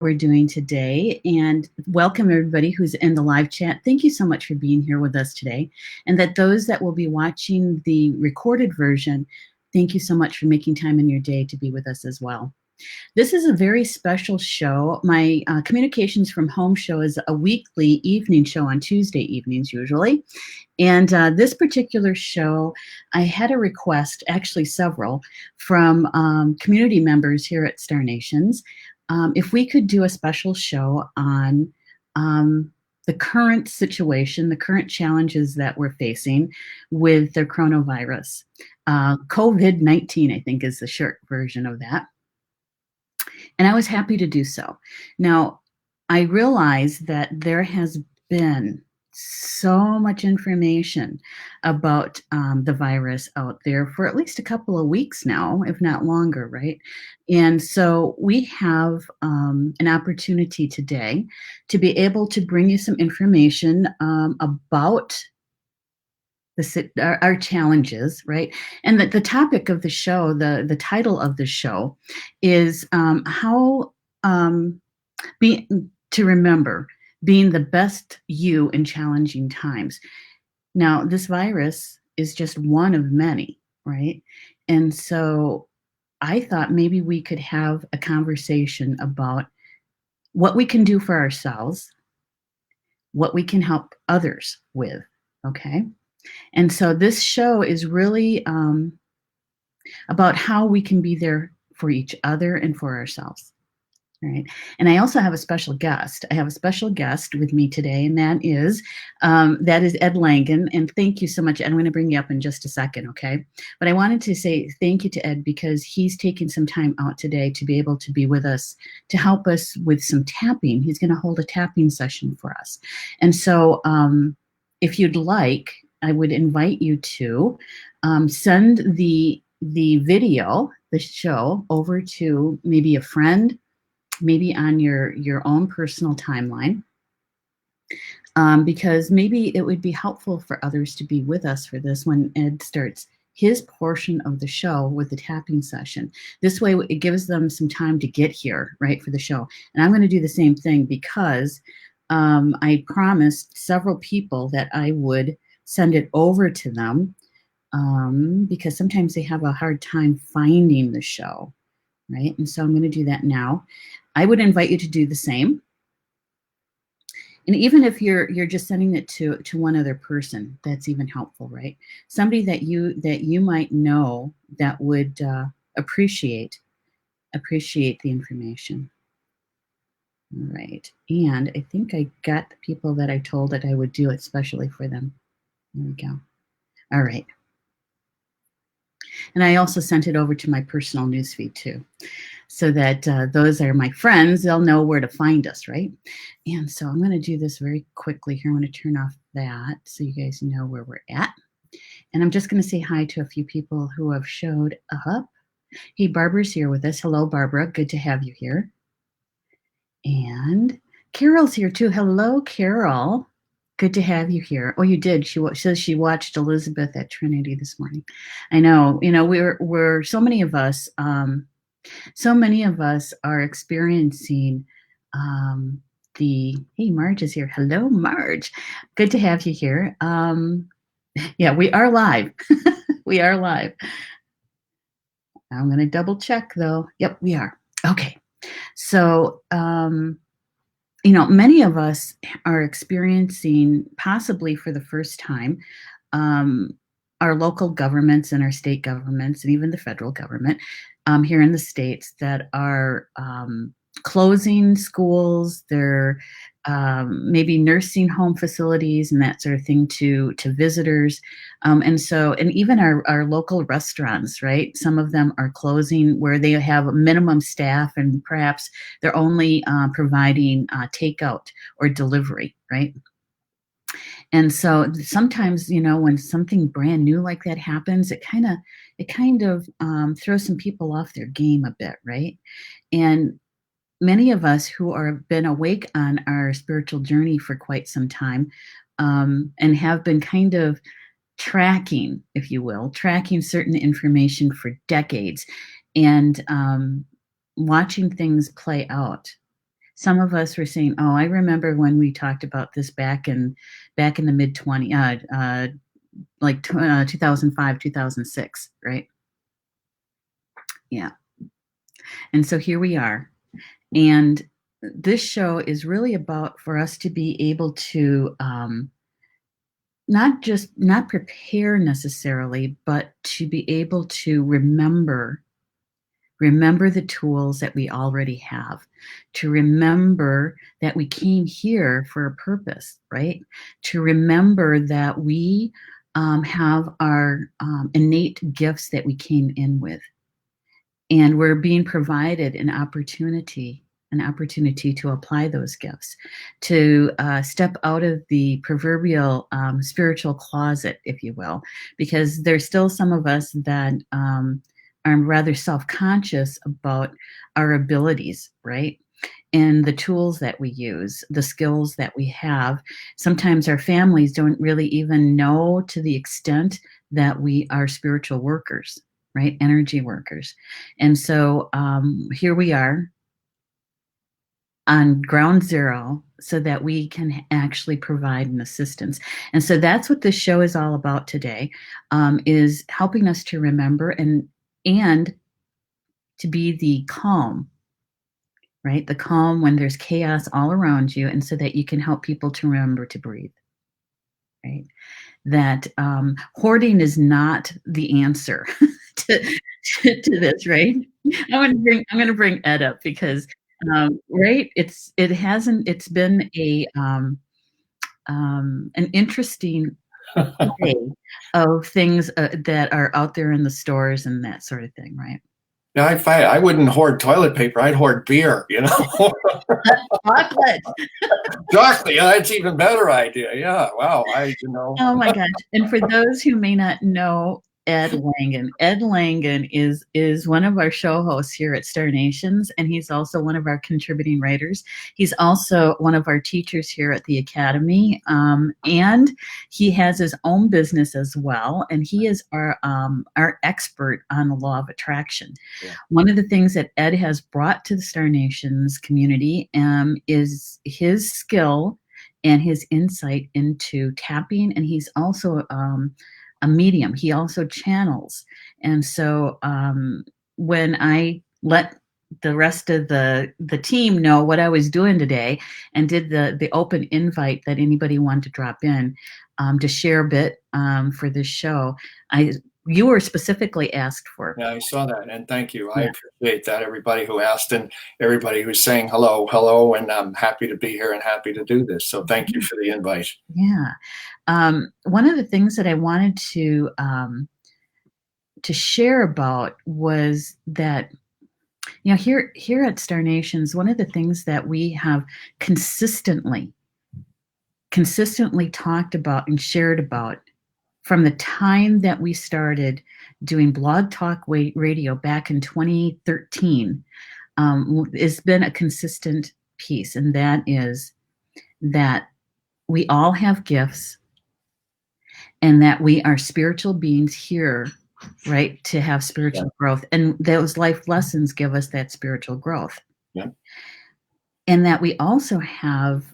we're doing today, and welcome everybody who's in the live chat. Thank you so much for being here with us today, and that those that will be watching the recorded version, thank you so much for making time in your day to be with us as well. This is a very special show. My Communications from Home show is a weekly evening show on Tuesday evenings usually. And this particular show, I had a request, actually several, from community members here at Star Nations, if we could do a special show on the current situation, the current challenges that we're facing with the coronavirus. COVID-19, I think, is the short version of that. And I was happy to do so. Now, I realize that there has been so much information about the virus out there for at least a couple of weeks now, if not longer, right? And so we have an opportunity today to be able to bring you some information about our challenges, right? And the topic of the show, the title of the show is how to remember being the best you in challenging times. Now, this virus is just one of many, right? And so I thought maybe we could have a conversation about what we can do for ourselves, what we can help others with, okay? And so this show is really about how we can be there for each other and for ourselves. Right. And I also have a special guest. I have a special guest with me today, and that is Ed Langan. And thank you so much. I'm going to bring you up in just a second, okay? But I wanted to say thank you to Ed because he's taking some time out today to be able to be with us, to help us with some tapping. He's going to hold a tapping session for us. And so if you'd like, I would invite you to send the video, the show, over to maybe a friend, maybe on your own personal timeline, because maybe it would be helpful for others to be with us for this when Ed starts his portion of the show with the tapping session. This way it gives them some time to get here, right, for the show. And I'm going to do the same thing because I promised several people that I would send it over to them because sometimes they have a hard time finding the show, right? And so I'm going to do that now. I would invite you to do the same. And even if you're just sending it to one other person, that's even helpful, right? Somebody that you might know that would appreciate the information. All right. And I think I got the people that I told that I would do it especially for them. There we go. All right. And I also sent it over to my personal newsfeed too, so that those are my friends. They'll know where to find us, right? And so I'm going to do this very quickly here. I'm going to turn off that so you guys know where we're at. And I'm just going to say hi to a few people who have showed up. Hey, Barbara's here with us. Hello, Barbara. Good to have you here. And Carol's here too. Hello, Carol. Good to have you here. Oh, you did. She says she watched Elizabeth at Trinity this morning. I know. You know, we're so many of us. So many of us are experiencing hey, Marge is here. Hello, Marge. Good to have you here. Yeah, we are live. We are live. I'm going to double check though. Yep, we are. Okay. So, you know, many of us are experiencing, possibly for the first time, our local governments and our state governments and even the federal government here in the States that are closing schools, they're maybe nursing home facilities and that sort of thing to visitors. And even our local restaurants, right? Some of them are closing where they have a minimum staff and perhaps they're only providing takeout or delivery, right? And so sometimes, you know, when something brand new like that happens, it kind of throws some people off their game a bit, right? And many of us who are been awake on our spiritual journey for quite some time and have been kind of tracking, if you will, tracking certain information for decades and watching things play out some of us were saying, "Oh, I remember when we talked about this back in the mid 20 like 2005, 2006, right?" Yeah. And so here we are. And this show is really about for us to be able to not prepare necessarily, but to be able to remember the tools that we already have, to remember that we came here for a purpose, right? To remember that we have our innate gifts that we came in with, and we're being provided an opportunity to apply those gifts, to step out of the proverbial spiritual closet, if you will, because there's still some of us that are rather self-conscious about our abilities, right? And the tools that we use, the skills that we have. Sometimes our families don't really even know to the extent that we are spiritual workers, right? Energy workers. And so here we are on ground zero so that we can actually provide an assistance. And so that's what this show is all about today, is helping us to remember and to be the calm, right? The calm when there's chaos all around you, and so that you can help people to remember to breathe, right? That hoarding is not the answer to, to this, right? I'm gonna bring Ed up because right, it's been an interesting day of things that are out there in the stores and that sort of thing, right? Yeah, I wouldn't hoard toilet paper. I'd hoard beer, you know. Chocolate. Exactly. Yeah, that's even better idea. Yeah. Wow. Oh my gosh. And for those who may not know Ed Langan is one of our show hosts here at Star Nations, and he's also one of our contributing writers. He's also one of our teachers here at the Academy, and he has his own business as well, and he is our expert on the law of attraction. Yeah. One of the things that Ed has brought to the Star Nations community is his skill and his insight into tapping, and he's also a medium. He also channels. And so when I let the rest of the team know what I was doing today and did the open invite that anybody wanted to drop in to share a bit for this show, you were specifically asked for. Yeah, I saw that, and thank you. Yeah. I appreciate that. Everybody who asked and everybody who's saying hello, and I'm happy to be here and happy to do this. So thank you for the invite. Yeah. One of the things that I wanted to share about was that, you know, here at Star Nations, one of the things that we have consistently talked about and shared about from the time that we started doing Blog Talk Radio back in 2013 has been a consistent piece, and that is that we all have gifts and that we are spiritual beings here, right, to have spiritual growth. And those life lessons give us that spiritual growth. Yeah. And that we also have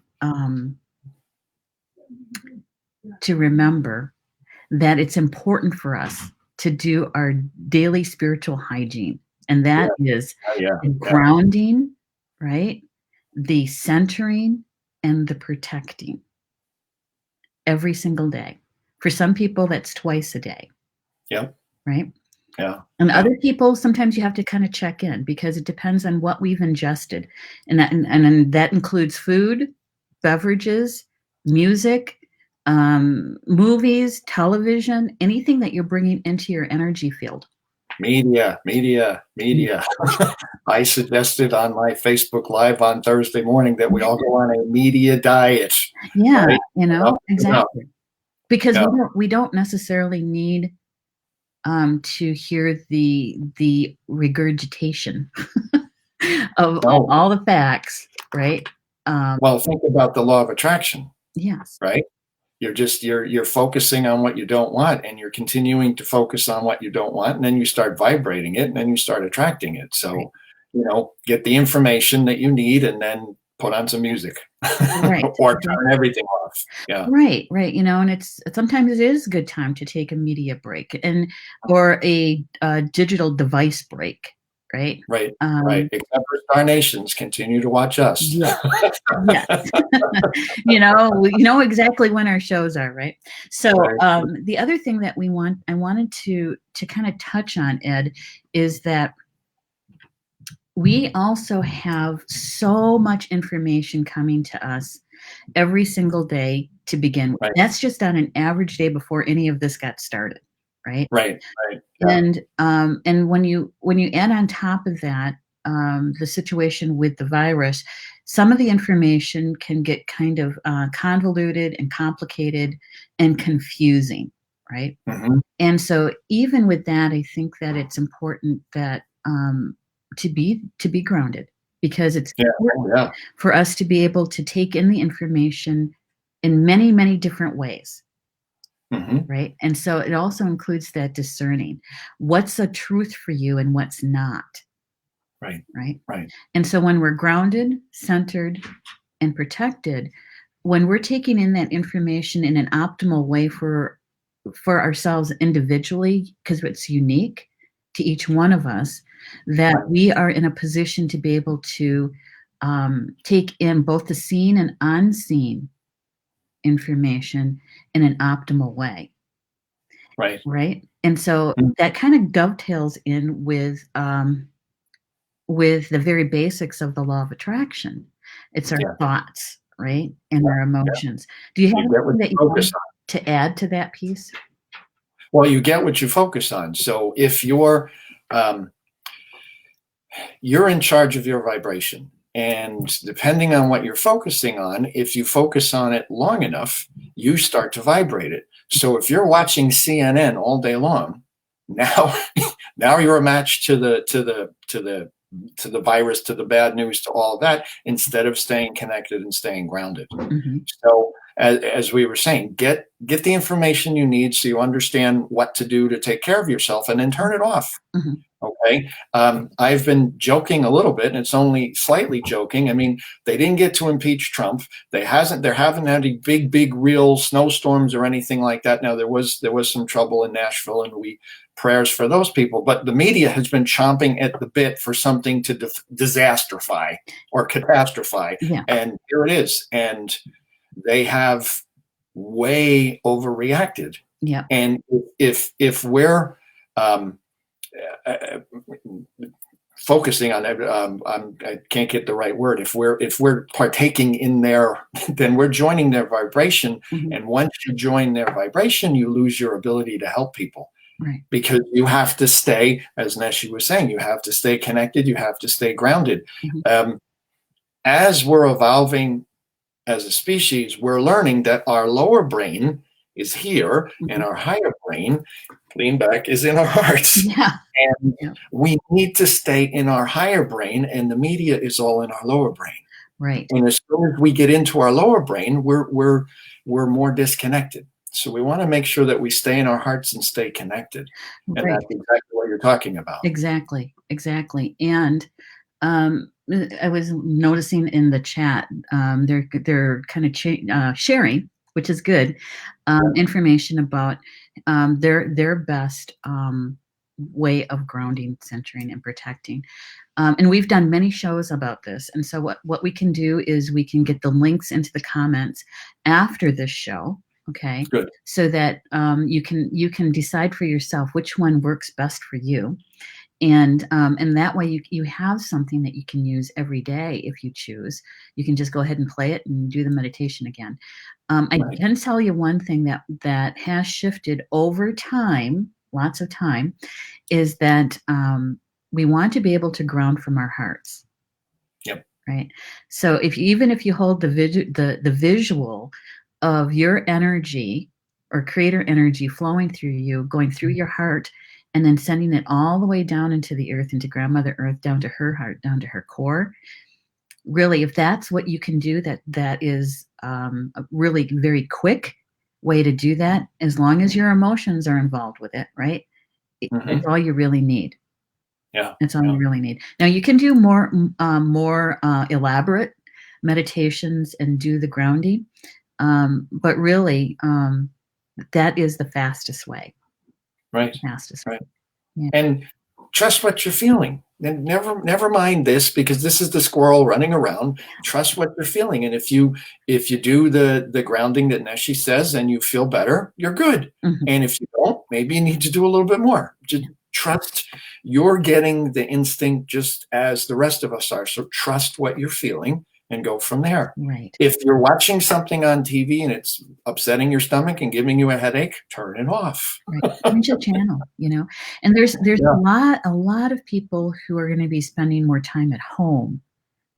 to remember that it's important for us to do our daily spiritual hygiene. And that is the grounding, right? The centering and the protecting every single day. For some people, that's twice a day. Yeah. Right? Yeah. And other people, sometimes you have to kind of check in because it depends on what we've ingested. And that includes food, beverages, music, movies, television, anything that you're bringing into your energy field. Media. I suggested on my Facebook Live on Thursday morning that we all go on a media diet. Yeah, right? you know, exactly. Because we don't necessarily need to hear the regurgitation of all the facts, right? Well, think about the law of attraction. Yes. Right? You're focusing on what you don't want, and you're continuing to focus on what you don't want, and then you start vibrating it, and then you start attracting it. So, you know, get the information that you need, and then put on some music Right. or turn Exactly. everything off. Yeah. Right, right. And it's sometimes it is a good time to take a media break and or a digital device break, right? Right. Right. Um, Except for Star Nations continue to watch us. yeah, yes. We know exactly when our shows are, right? So Right. the other thing that I wanted to kind of touch on, Ed, is that we also have so much information coming to us every single day to begin with. Right. That's just on an average day before any of this got started, right? Right. Right. Yeah. And when you add on top of that the situation with the virus, some of the information can get kind of convoluted and complicated and confusing, right? Hmm. And so even with that, I think that it's important that to be grounded, because it's Yeah. Oh, important yeah. for us to be able to take in the information in many, many different ways, Hmm. right? And so it also includes that discerning what's a truth for you and what's not, Right. right? Right. And so when we're grounded, centered, and protected, when we're taking in that information in an optimal way for ourselves individually, because it's unique to each one of us, that Right. we are in a position to be able to take in both the seen and unseen information in an optimal way, Right. right? And so Mm. that kind of dovetails in with the very basics of the law of attraction. It's our Yeah. thoughts, right? And Yeah. our Yeah. emotions. Do you have You get what anything that you you focus wanted on. to add to that piece? Well, you get what you focus on. So if um, you're in charge of your vibration, and depending on what you're focusing on, if you focus on it long enough, you start to vibrate it. So if you're watching CNN all day long, now now you're a match to the virus, to the bad news, to all of that, instead of staying connected and staying grounded. Mhm, So as we were saying, get the information you need so you understand what to do to take care of yourself, and then turn it off. mhm, Okay. I've been joking a little bit, and it's only slightly joking. I mean, they didn't get to impeach Trump. There haven't had any big, real snowstorms or anything like that. Now there was some trouble in Nashville, and we prayers for those people. But the media has been chomping at the bit for something to disasterify or catastrophize, yeah, and here it is. And they have way overreacted. yeah, And if we're um, uh, focusing on it, I can't get the right word. If we're partaking in their, then we're joining their vibration. mhm, And once you join their vibration, you lose your ability to help people, right, because you have to stay, as Neshi was saying, you have to stay connected. You have to stay grounded. mhm, Um, as we're evolving as a species, we're learning that our lower brain is here, and mhm, our higher brain, lean back, is in our hearts. yeah, And yeah, we need to stay in our higher brain, and the media is all in our lower brain. right, And as soon as we get into our lower brain, we're more disconnected. So we want to make sure that we stay in our hearts and stay connected. And right, that's exactly what you're talking about. exactly, exactly. And I was noticing in the chat, they're kind of sharing, which is good, information about their best way of grounding, centering, and protecting. And we've done many shows about this. And so what we can do is we can get the links into the comments after this show, okay? Good. So that you can decide for yourself which one works best for you, and that way you have something that you can use every day if you choose. You can just go ahead and play it and do the meditation again. I Right. can tell you one thing that has shifted over time, lots of time, is that we want to be able to ground from our hearts, Yep. right? So even if you hold the visual of your energy or creator energy flowing through you, going through your heart, and then sending it all the way down into the earth, into grandmother earth, down to her heart, down to her core, really, if that's what you can do, that is a really very quick way to do that, as long as your emotions are involved with it, right? That's Hmm. all you really need. Yeah. That's all Yeah. you really need. Now you can do more elaborate meditations and do the grounding. But really, that is the fastest way. Right. Fastest Right. way. Yeah. And trust what you're feeling. And never mind this, because this is the squirrel running around. Trust what you're feeling. And if you do the grounding that Neshi says and you feel better, you're good. Mhm. And if you don't, maybe you need to do a little bit more. Just trust you're getting the instinct just as the rest of us are. So trust what you're feeling and go from there. Right. If you're watching something on TV and it's upsetting your stomach and giving you a headache, turn it off. Right. Change the channel, you know? And there's Yeah. a lot of people who are gonna be spending more time at home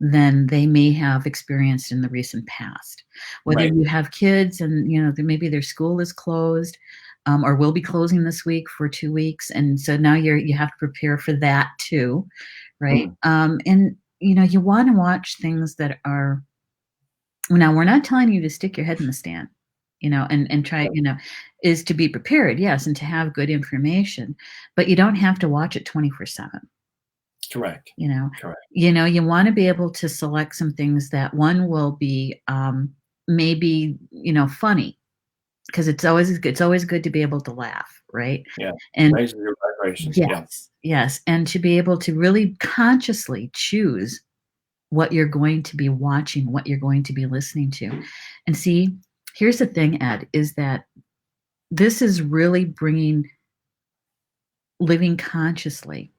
than they may have experienced in the recent past. Whether Right. you have kids and, you know, maybe their school is closed, or will be closing this week for 2 weeks, and so now you have to prepare for that too, right? Mm. And, you know, you wanna watch things that are now, we're not telling you to stick your head in the sand, you know, and try, you know, is to be prepared, yes, and to have good information, but you don't have to watch it 24/7, Correct. you know? Correct. You know, you wanna be able to select some things that one will be, maybe, you know, funny, because it's always good to be able to laugh, right? Yeah. And Raises your vibration. Yeah. yes, yes, and to be able to really consciously choose what you're going to be watching, what you're going to be listening to. And see, here's the thing, Ed, is that this is really bringing living consciously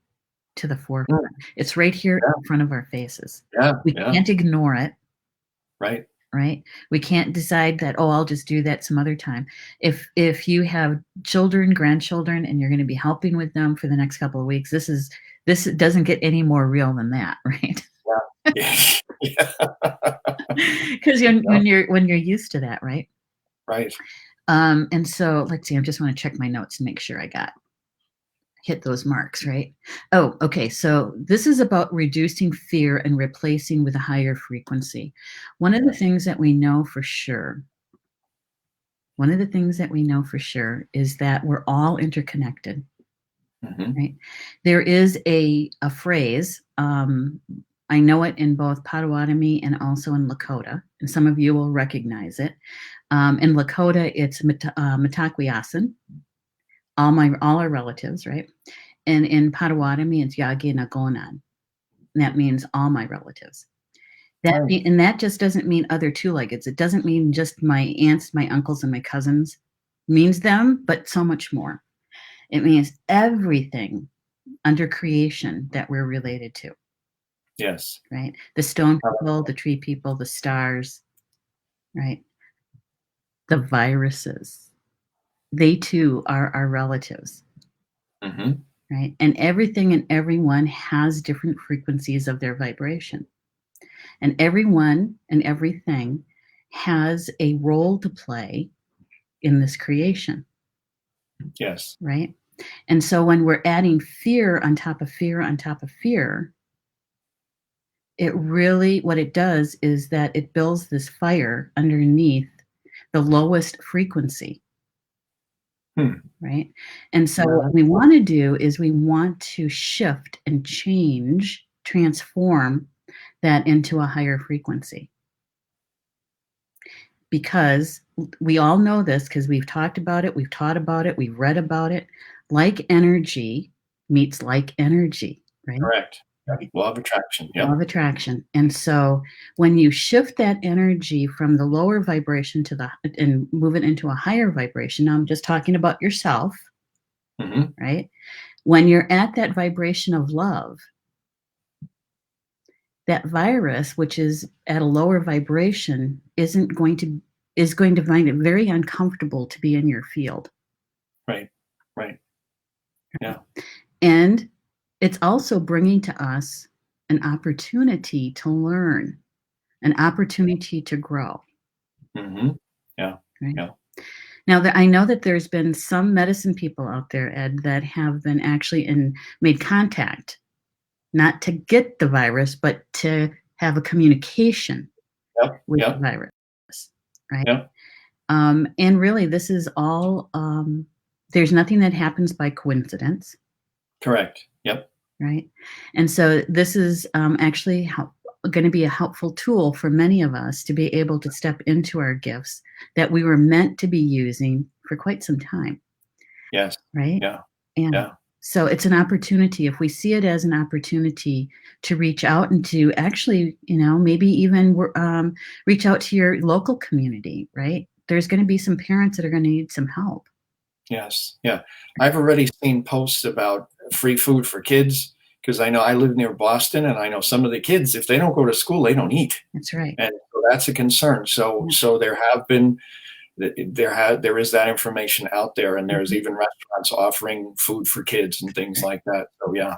to the forefront. Mm. It's right here Yeah. in front of our faces. Yeah. We Yeah. can't ignore it, Right. right? We can't decide that, oh, I'll just do that some other time. If you have children, grandchildren, and you're going to be helping with them for the next couple of weeks, this doesn't get any more real than that, right? Yeah. Yeah. Because when you're used to that, right? Right. And so let's see, I just want to check my notes and make sure I got hit those marks, right? Oh, okay. So this is about reducing fear and replacing with a higher frequency. One of the things that we know for sure, one of the things that we know for sure is that we're all interconnected, Hmm. right? There is a phrase, I know it in both Potawatomi and also in Lakota, and some of you will recognize it. In Lakota, it's Mitaquiasan, all our relatives, right? And in Potawatomi, it's Yagi Nagonan. And that means all my relatives. Right. And that just doesn't mean other two-leggeds. It doesn't mean just my aunts, my uncles, and my cousins. It means them, but so much more. It means everything under creation that we're related to, Yes. right? The stone people, the tree people, the stars, right? The viruses. They too are our relatives. Hmm. Right? And everything and everyone has different frequencies of their vibration. And everyone and everything has a role to play in this creation, Yes. right? And so when we're adding fear on top of fear on top of fear, it really, what it does is that it builds this fire underneath the lowest frequency. Hmm. Right. And so Yeah. what we want to do is we want to shift and change, transform that into a higher frequency. Because we all know this because we've talked about it, we've taught about it, we've read about it. Like energy meets like energy, right? Correct. Law of attraction. Law Yep. of attraction. And so when you shift that energy from the lower vibration to the and move it into a higher vibration, now I'm just talking about yourself, Hmm. right? When you're at that vibration of love, that virus, which is at a lower vibration, is going to find it very uncomfortable to be in your field. Right. Right. Yeah. And it's also bringing to us an opportunity to learn, an opportunity to grow. Hmm. Yeah. Right? Yeah. Now, I know that there's been some medicine people out there, Ed, that have been actually made contact, not to get the virus, but to have a communication Yep. with the Yep. virus, right? Yep. And really, this is all, there's nothing that happens by coincidence, Correct. Yep. right? And so this is actually how going to be a helpful tool for many of us to be able to step into our gifts that we were meant to be using for quite some time, Yes. right? Yeah. And Yeah. so it's an opportunity. If we see it as an opportunity to reach out and to actually, maybe even reach out to your local community, right? There's going to be some parents that are going to need some help. Yes. Yeah. I've already seen posts about free food for kids because I know I live near Boston, and I know some of the kids, if they don't go to school, they don't eat. That's right. And so that's a concern. So Yeah. so there is that information out there, and there's even restaurants offering food for kids and things like that. So yeah,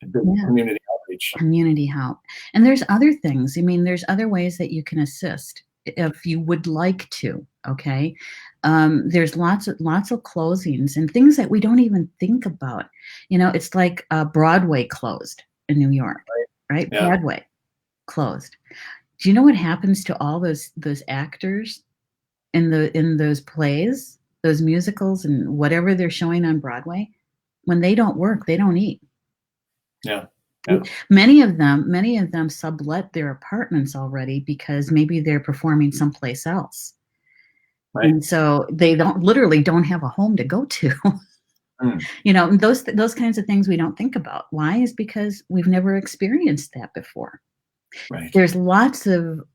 a big Yeah. community outreach. Community help. And there's other things. I mean, there's other ways that you can assist if you would like to. Okay. There's lots of closings and things that we don't even think about. It's like Broadway closed in New York, right? Yeah. Broadway closed. Do you know what happens to all those actors in those plays, those musicals, and whatever they're showing on Broadway? When they don't work, they don't eat. Yeah. Yeah. Many of them sublet their apartments already because maybe they're performing someplace else. Right. And so they literally don't have a home to go to. Those kinds of things we don't think about. Why? Is because we've never experienced that before. Right. There's lots of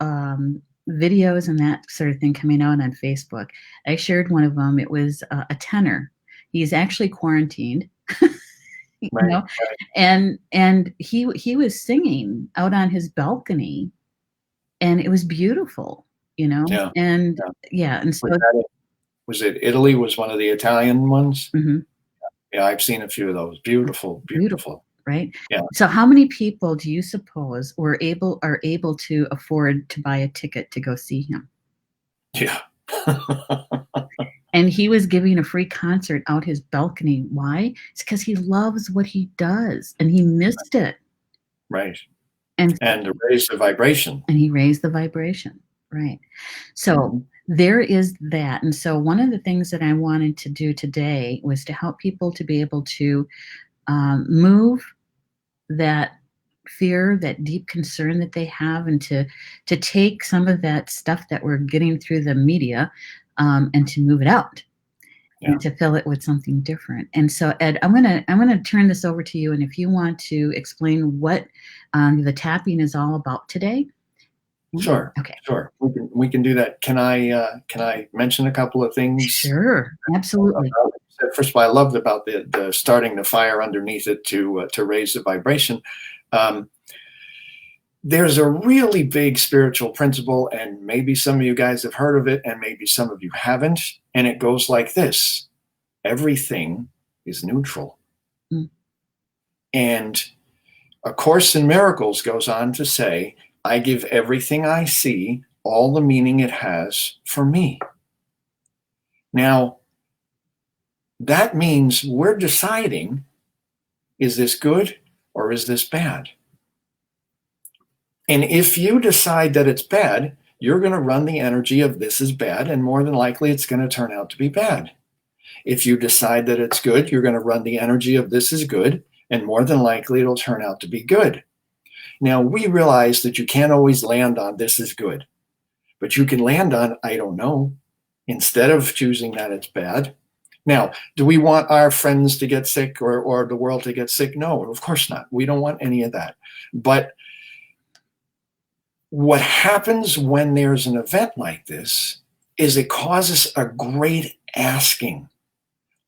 videos and that sort of thing coming out on Facebook. I shared one of them. It was a tenor. He's actually quarantined. Right. And he was singing out on his balcony, and it was beautiful, Yeah. and and so Was it Italy? Was one of the Italian ones? Mhm. Yeah, I've seen a few of those. Beautiful, beautiful. Right? Yeah. So how many people do you suppose are able to afford to buy a ticket to go see him? Yeah. And he was giving a free concert out his balcony. Why? It's because he loves what he does, and he missed it. Right. And to raise the vibration. And he raised the vibration. Right. So there is that. And so one of the things that I wanted to do today was to help people to be able to move that fear, that deep concern that they have, and to take some of that stuff that we're getting through the media and to move it out. Yeah. And to fill it with something different. And so, Ed, I'm gonna turn this over to you, and if you want to explain what the tapping is all about today. Sure. Okay. Sure. We can do that. Can I mention a couple of things? Sure. Absolutely. First of all, I loved about the starting the fire underneath it to raise the vibration. There's a really big spiritual principle, and maybe some of you guys have heard of it, and maybe some of you haven't. And it goes like this: everything is neutral. And A Course in Miracles goes on to say, I give everything I see all the meaning it has for me. Now, that means we're deciding, is this good or is this bad? And if you decide that it's bad, you're going to run the energy of this is bad, and more than likely it's going to turn out to be bad. If you decide that it's good, you're going to run the energy of this is good, and more than likely it'll turn out to be good. Now, we realize that you can't always land on this is good, but you can land on I don't know, instead of choosing that it's bad. Now, do we want our friends to get sick or the world to get sick? No, of course not. We don't want any of that. But what happens when there's an event like this is it causes a great asking.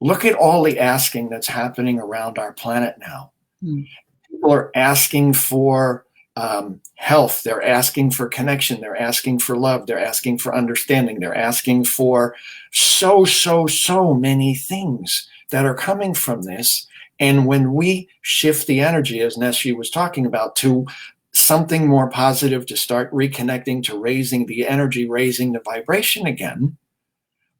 Look at all the asking that's happening around our planet now. People are asking for health. They're asking for connection. They're asking for love. They're asking for understanding. They're asking for so many things that are coming from this. And when we shift the energy, as Neshi was talking about, to something more positive, to start reconnecting, to raising the energy, raising the vibration again,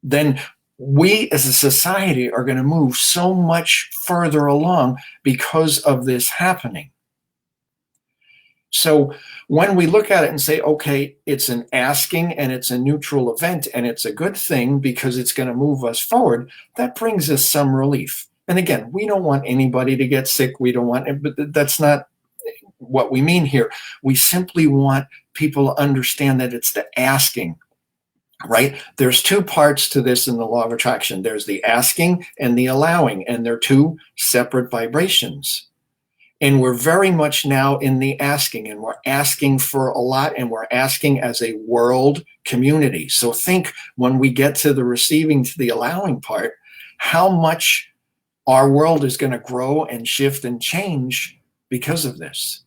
then we as a society are going to move so much further along because of this happening. So when we look at it and say, okay, it's an asking and it's a neutral event and it's a good thing because it's going to move us forward, that brings us some relief. And again, we don't want anybody to get sick. We don't want it, but that's not, what we mean here. We simply want people to understand that it's the asking, right? There's two parts to this in the law of attraction. There's the asking and the allowing, and they're two separate vibrations. And we're very much now in the asking, and we're asking for a lot, and we're asking as a world community. So think, when we get to the receiving, to the allowing part, how much our world is going to grow and shift and change because of this.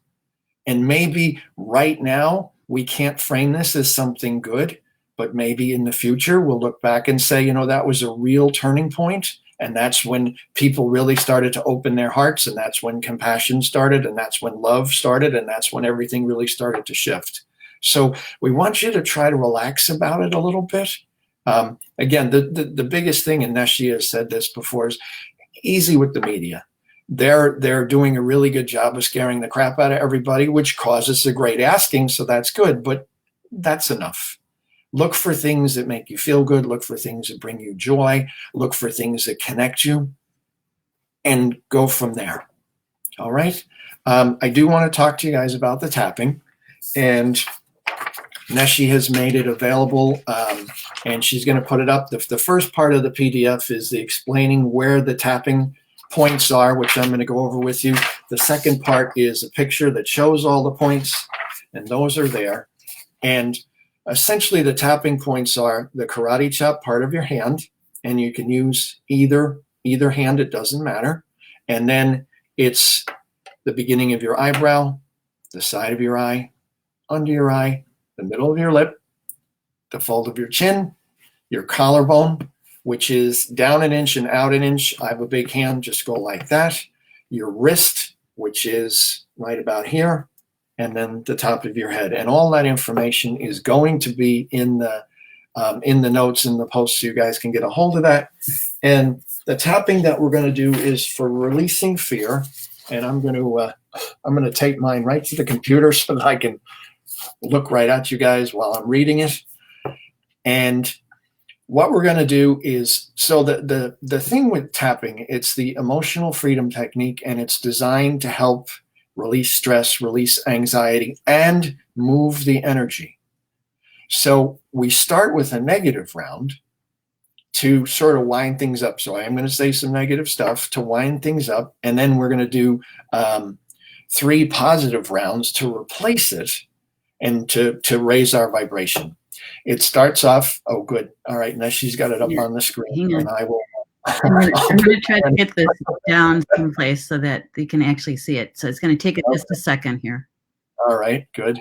And maybe right now we can't frame this as something good, but maybe in the future we'll look back and say, that was a real turning point. And that's when people really started to open their hearts, and that's when compassion started, and that's when love started, and that's when everything really started to shift. So we want you to try to relax about it a little bit. Again, the biggest thing, and Neshi has said this before, is easy with the media. They're doing a really good job of scaring the crap out of everybody, which causes a great asking, so that's good, but that's enough. Look for things that make you feel good. Look for things that bring you joy. Look for things that connect you, and go from there. All right. I do want to talk to you guys about the tapping, and Neshi has made it available, and she's going to put it up. The first part of the PDF is the explaining where the tapping points are, which I'm going to go over with you. The second part is a picture that shows all the points, and those are there. And essentially, the tapping points are the karate chop part of your hand, and you can use either hand, it doesn't matter. And then it's the beginning of your eyebrow, the side of your eye, under your eye, the middle of your lip, the fold of your chin, your collarbone, which is down an inch and out an inch. I have a big hand, just go like that. Your wrist, which is right about here, and then the top of your head. And all that information is going to be in the notes in the post, so you guys can get a hold of that. And the tapping that we're going to do is for releasing fear. And I'm going to take mine right to the computer so that I can look right at you guys while I'm reading it. And what we're going to do is, so the thing with tapping, it's the emotional freedom technique, and it's designed to help release stress, release anxiety, and move the energy. So we start with a negative round to sort of wind things up. So I am going to say some negative stuff to wind things up, and then we're going to do 3 positive rounds to replace it and to raise our vibration. It starts off, oh, good. All right, now she's got it up on the screen, and I will. I'm going to try to get this down someplace so that they can actually see it. So it's going to take just a second here. All right, good.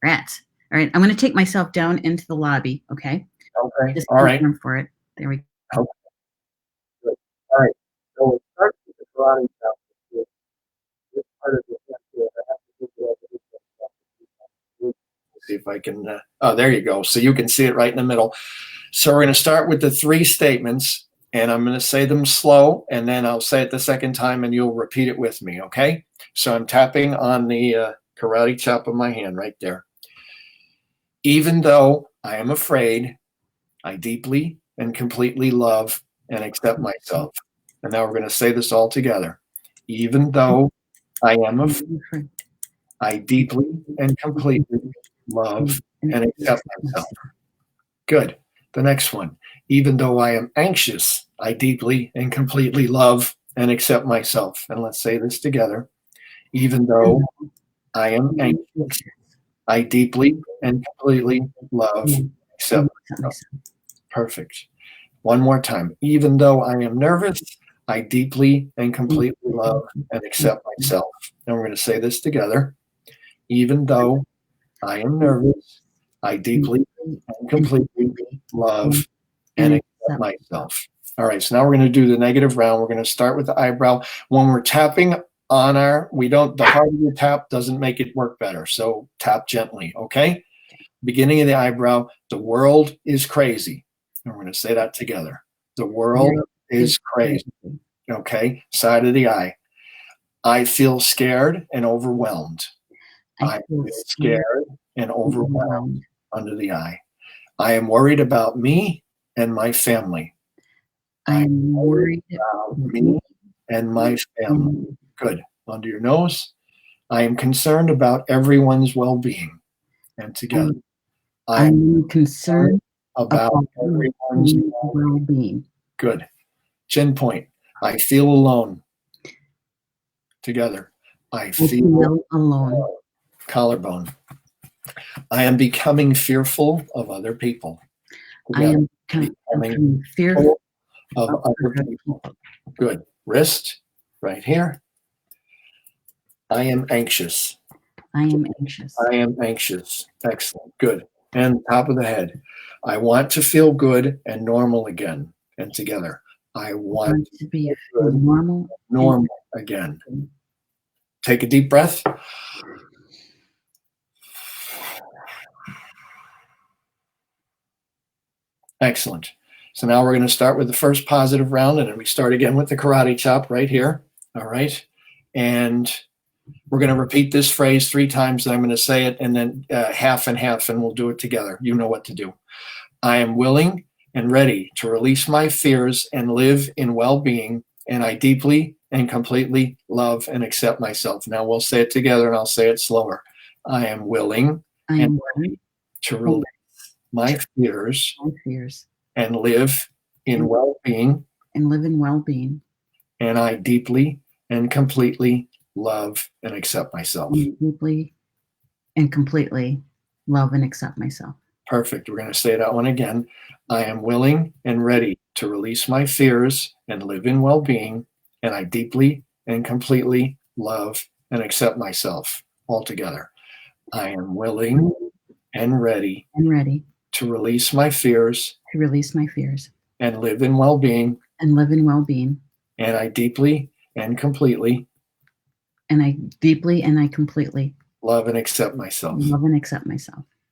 Rats. All right, I'm going to take myself down into the lobby, okay? Okay, just all right. For it. There we go. Okay. Good. All right, so we'll start with the karate chop. This part of the see if I can, oh, there you go. So you can see it right in the middle. So we're going to start with the 3 statements, and I'm going to say them slow, and then I'll say it the second time, and you'll repeat it with me, okay? So I'm tapping on the karate chop of my hand right there. Even though I am afraid, I deeply and completely love and accept myself. And now we're going to say this all together. Even though I am afraid, I deeply and completely love and accept myself. Good. The next one. Even though I am anxious, I deeply and completely love and accept myself. And let's say this together. Even though I am anxious, I deeply and completely love and accept myself. Perfect. One more time. Even though I am nervous, I deeply and completely love and accept myself. And we're going to say this together. Even though I am nervous, I deeply and completely love and accept myself. All right, so now we're going to do the negative round. We're going to start with the eyebrow. When we're tapping on the harder you tap doesn't make it work better. So tap gently, okay? Beginning of the eyebrow, the world is crazy. And we're going to say that together. The world is crazy. Okay, side of the eye. I feel scared and overwhelmed. I feel scared and overwhelmed under the eye. I am worried about me and my family. I'm worried about me and my family. Good. Under your nose. I am concerned about everyone's well-being. And together, I am I'm concerned concerned about about everyone's well-being. good. Chin point. I feel alone. Together, I I feel feel alone. collarbone. I am becoming fearful of other people. I Together, am becoming fearful of of other other people. people. Good. Wrist, right here. I am anxious. I am anxious. I am anxious. Excellent. Good. And top of the head. I want to feel good and normal again. And together. I want To be good, normal. normal again. Take a deep breath. Excellent. So now we're going to start with the first positive round, and then we start again with the karate chop right here. All right. And we're going to repeat this phrase 3 times, and I'm going to say it, and then half and half, and we'll do it together. You know what to do. I am willing and ready to release my fears and live in well-being, and I deeply and completely love and accept myself. Now we'll say it together, and I'll say it slower. I am willing and ready to release my fears and live in well-being, and I deeply and completely love and accept myself. Deeply and completely love and accept myself. Perfect. We're going to say that one again. I am willing and ready to release my fears and live in well-being, and I deeply and completely love and accept myself. All together. I am willing and ready to release my fears and live in well-being, and I deeply and completely love and accept myself.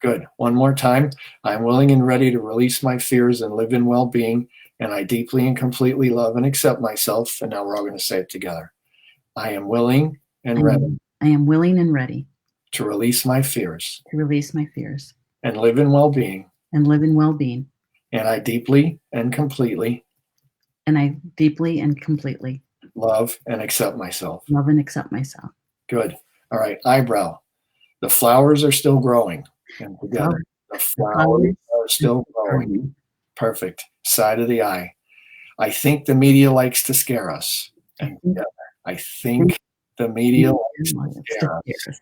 Good. One more time. I'm willing and ready to release my fears and live in well-being, and I deeply and completely love and accept myself. And now we're all going to say it together. I am willing and ready to release my fears and live in well-being, and I deeply and completely love and accept myself. Good. All right. Eyebrow. The flowers are still growing. And together, the flowers are still growing. Perfect. Side of the eye. I think the media likes to scare us. And together, I think the media likes to scare us.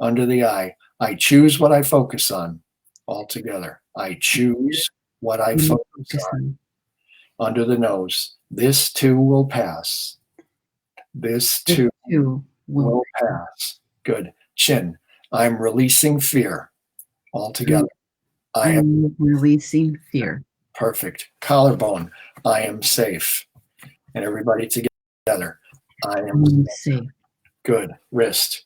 Under the eye. I choose what I focus on. All together. I choose what I focus on. Under the nose. This too will pass. This too will pass. Good. Chin. I'm releasing fear. All together. I am releasing fear. Perfect. Collarbone. I am safe. And everybody together. I am safe. Good. Wrist.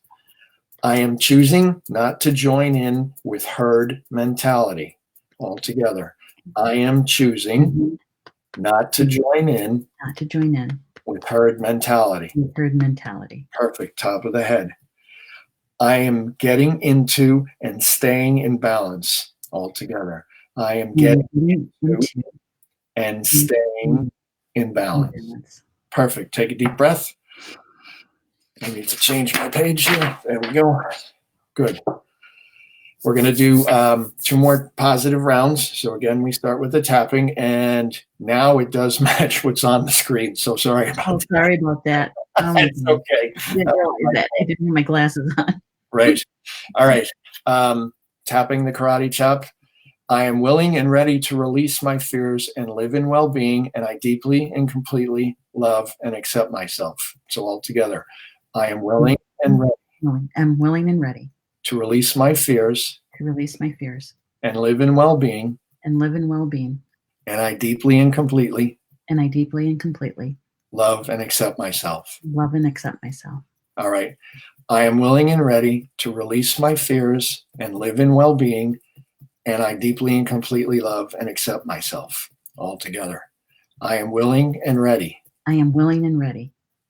I am choosing not to join in with herd mentality. All together. I am choosing not to join in with herd mentality. Perfect. Top of the head. I am getting into and staying in balance. All together. I am getting into and staying in balance. Perfect. Take a deep breath. I need to change my page here. There we go. Good. We're going to do 2 more positive rounds. So again, we start with the tapping, and now it does match what's on the screen. So sorry about that. Sorry about that. It's okay. I didn't have my glasses on. Right. All right. Tapping the karate chop. I am willing and ready to release my fears and live in well-being, and I deeply and completely love and accept myself. So all together. I am willing and ready. I'm willing and ready to release my fears and live in well-being, and I deeply and completely love and accept myself. All right. I am willing and ready to release my fears and live in well-being, and I deeply and completely love and accept myself. All together. I am willing and ready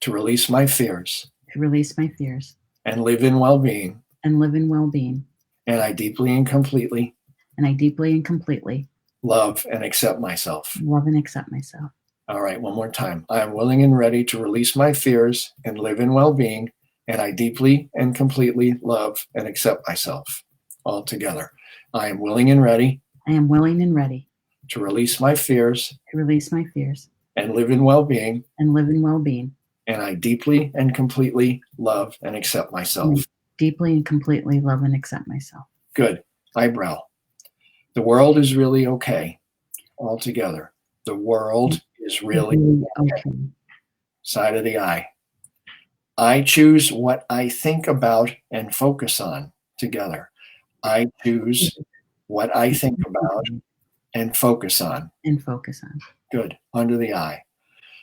to release my fears and live in well-being, and I deeply and completely love and accept myself. All right, one more time. I am willing and ready to release my fears and live in well-being, and I deeply and completely love and accept myself altogether. I am willing and ready I am willing and ready to release my fears to release my fears and live in well-being, and live in well-being. and I deeply and completely love and accept myself. And deeply and completely love and accept myself. Good. Eyebrow. The world is really okay altogether. The world is really okay. Side of the eye. I choose what I think about and focus on together. I choose what I think about and focus on. And focus on. Good. Under the eye.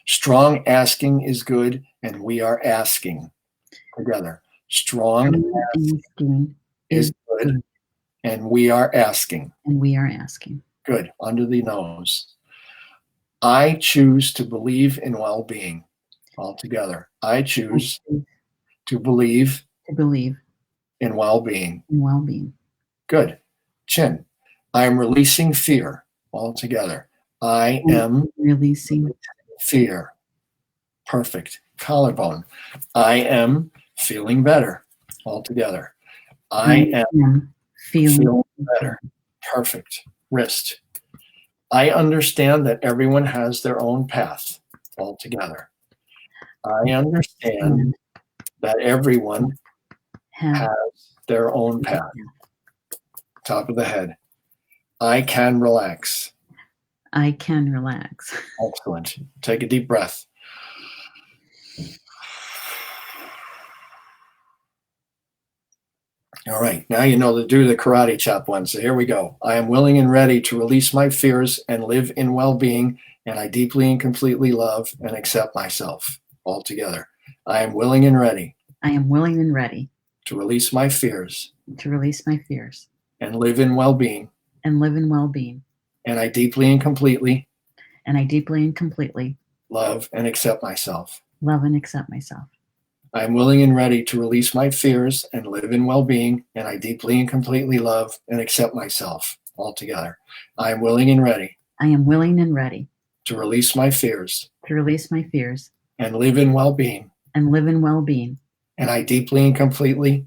Strong asking is good, and we are asking together. Strong asking is good, and we are asking. And we are asking. Good. Under the nose. I choose to believe in well-being altogether. I choose to believe in well-being. In well-being. Good. Chin. I am releasing fear altogether. I am releasing fear. Perfect. Collarbone. I am feeling better altogether. I am feeling better. Perfect. Wrist. I understand that everyone has their own path altogether. I understand that everyone has their own path. Top of the head. I can relax. I can relax. Excellent. Take a deep breath. All right, now you know to do the karate chop one. So here we go. I am willing and ready to release my fears and live in well-being, and I deeply and completely love and accept myself altogether. I am willing and ready. I am willing and ready to release my fears. To release my fears. And live in well-being. And live in well-being. And I deeply and completely. And I deeply and completely. Love and accept myself. Love and accept myself. I am willing and ready to release my fears and live in well-being, and I deeply and completely love and accept myself altogether. I am willing and ready. I am willing and ready to release my fears. To release my fears. And live in well-being. And live in well-being. And I deeply and completely.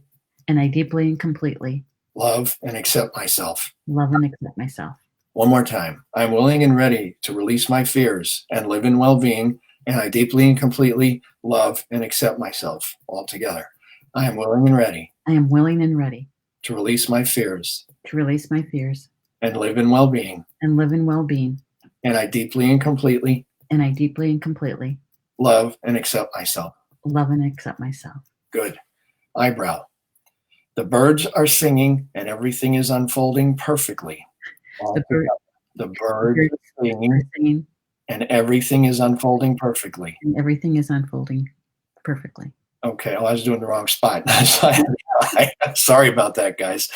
And I deeply and completely. Love and accept myself. Love and accept myself. One more time. I am willing and ready to release my fears and live in well-being, and I deeply and completely love and accept myself altogether. I am willing and ready. I am willing and ready to release my fears. To release my fears. And live in well-being. And live in well-being. And I deeply and completely. And I deeply and completely. Love and accept myself. Love and accept myself. Good. Eyebrow. The birds are singing and everything is unfolding perfectly. The birds are singing and everything is unfolding perfectly. And everything is unfolding perfectly. Okay, I was doing the wrong spot. Sorry about that, guys.